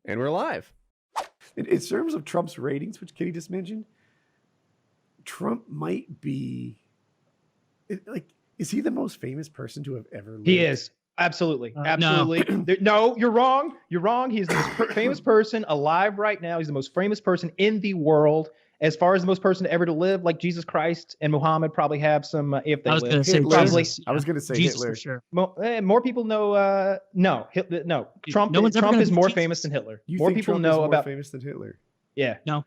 And we're live. In terms of Trump's ratings, which Kitty just mentioned, Trump might be is he the most famous person to have ever lived? He is. Absolutely. Absolutely. No, you're wrong. You're wrong. He's the most famous person alive right now. He's the most famous person in the world. As far as the most person ever to live, like Jesus Christ and Muhammad probably have some, if they live. I was going to say Jesus Hitler. for sure. More people know, no. Trump is more famous than Hitler. More people know about famous than Hitler. Yeah. No.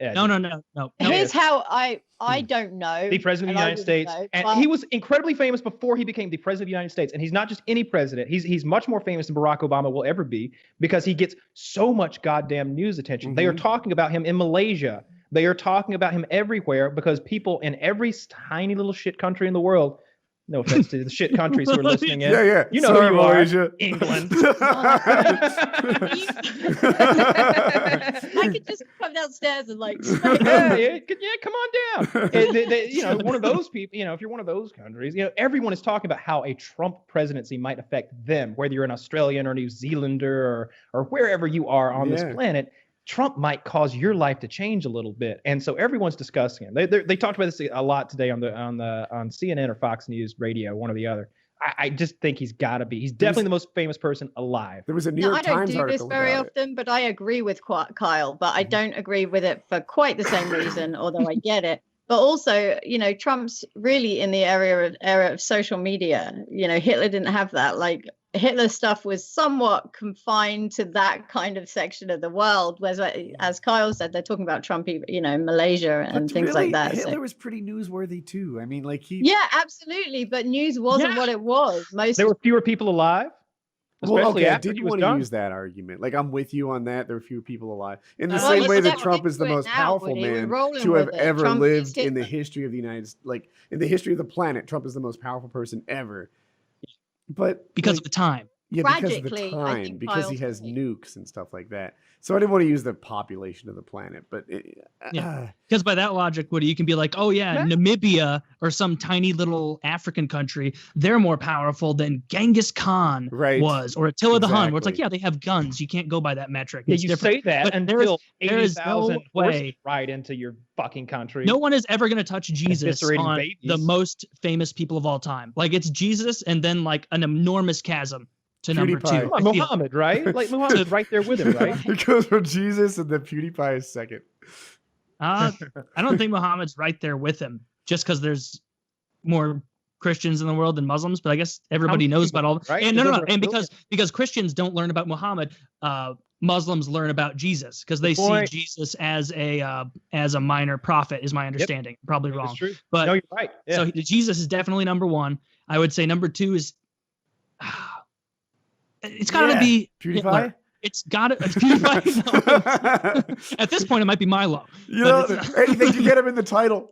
Here's how I don't know. The president of the United States. And he was incredibly famous before he became the president of the United States. And he's not just any president. He's much more famous than Barack Obama will ever be because he gets so much goddamn news attention. They are talking about him in Malaysia. They are talking about him everywhere because people in every tiny little shit country in the world, no offense to the shit countries who are listening in. Yeah. You know Sorry, who you Malaysia. are. England. I could just come downstairs and yeah, come on down. One of those people, if you're one of those countries, everyone is talking about how a Trump presidency might affect them, whether you're an Australian or New Zealander or wherever you are on this planet. Trump might cause your life to change a little bit, and so everyone's discussing it. They talked about this a lot today on CNN or Fox News Radio, one or the other. I just think he's got to be. He's definitely the most famous person alive. There was a New York Times article. I don't do this very often, but I agree with Kyle. But I don't agree with it for quite the same reason, although I get it. But also, Trump's really in the era of social media. Hitler didn't have that. Like Hitler's stuff was somewhat confined to that kind of section of the world. Whereas, as Kyle said, they're talking about Trump, Malaysia and things like that. Hitler was pretty newsworthy too. I mean, Yeah, absolutely. But news wasn't what it was. There were fewer people alive. Especially I didn't want to use that argument. I'm with you on that. There are fewer people alive. In the same way that Trump is the most powerful man to have ever lived in the history of the United States, in the history of the planet. Trump is the most powerful person ever. But because of the time. Yeah, because of the time, because he has nukes and stuff like that. So I didn't want to use the population of the planet, but because by that logic, Woody, you can be like, oh yeah, Namibia or some tiny little African country, they're more powerful than Genghis Khan was, or Attila the Hun, where it's like, yeah, they have guns. You can't go by that metric. Yeah, it's you different. say that but until there is 80,000 no way right into your fucking country. No one is ever going to touch Jesus on the most famous people of all time. It's Jesus and then an enormous chasm to number two. Muhammad, right? Muhammad's right there with him, right? It goes from Jesus and then PewDiePie is second. I don't think Muhammad's right there with him, just because there's more Christians in the world than Muslims. But I guess everybody knows about all. Right? And and because Christians don't learn about Muhammad, Muslims learn about Jesus because they see Jesus as a minor prophet. Is my understanding? Probably wrong. That's true. But no, you're right. Yeah. So Jesus is definitely number one. I would say number two is. It's got to be PewDiePie. Hitler. It's got to PewDiePie. At this point, it might be Milo. Anything to get him in the title.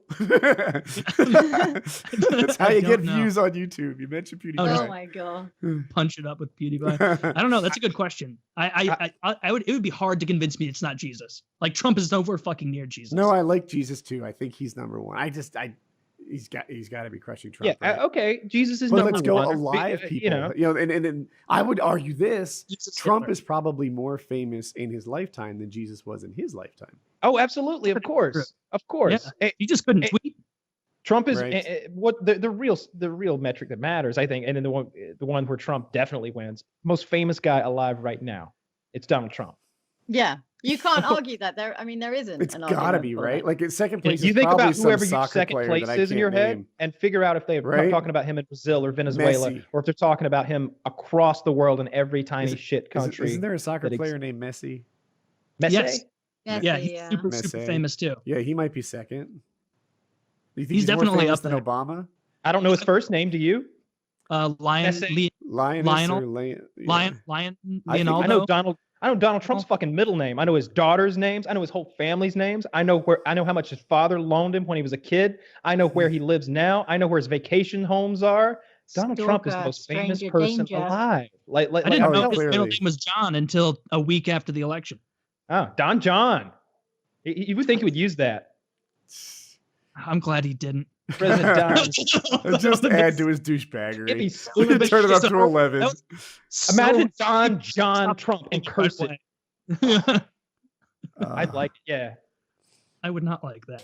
That's how you get views on YouTube. You mentioned PewDiePie. Oh my god! Punch it up with PewDiePie. I don't know. That's a good question. I would. It would be hard to convince me it's not Jesus. Trump is nowhere fucking near Jesus. No, I like Jesus too. I think he's number one. He's got to be crushing Trump. Yeah, okay. Jesus is but number let's go one. alive, people. And I would argue this: Trump is probably more famous in his lifetime than Jesus was in his lifetime. Oh, absolutely, of course. Yeah. He just couldn't tweet. Trump is what the real metric that matters, I think, and then the one where Trump definitely wins. Most famous guy alive right now, it's Donald Trump. Yeah. You can't argue that. There isn't. It's got to be, right? Second place you is think probably about whoever some your second place is in your head and figure out if they're talking about him in Brazil or Venezuela, or if they're talking about him across the world in every tiny shit country. Isn't there a soccer player named Messi? Messi? Yes. Yeah, he's super famous too. Yeah, he might be second. Do you think he's definitely up than there. Obama? I don't know his first name. Do you? Leonardo. I know Donald Trump's fucking middle name. I know his daughter's names. I know his whole family's names. I know how much his father loaned him when he was a kid. I know where he lives now. I know where his vacation homes are. Donald Trump is the most famous person alive. I didn't know his middle name was John until a week after the election. Oh, Don John. You would think he would use that. I'm glad he didn't. President Don. Just add to his douchebaggery. We can turn it up to 11. Imagine Don John Trump and curse it. I'd like it. Yeah. I would not like that.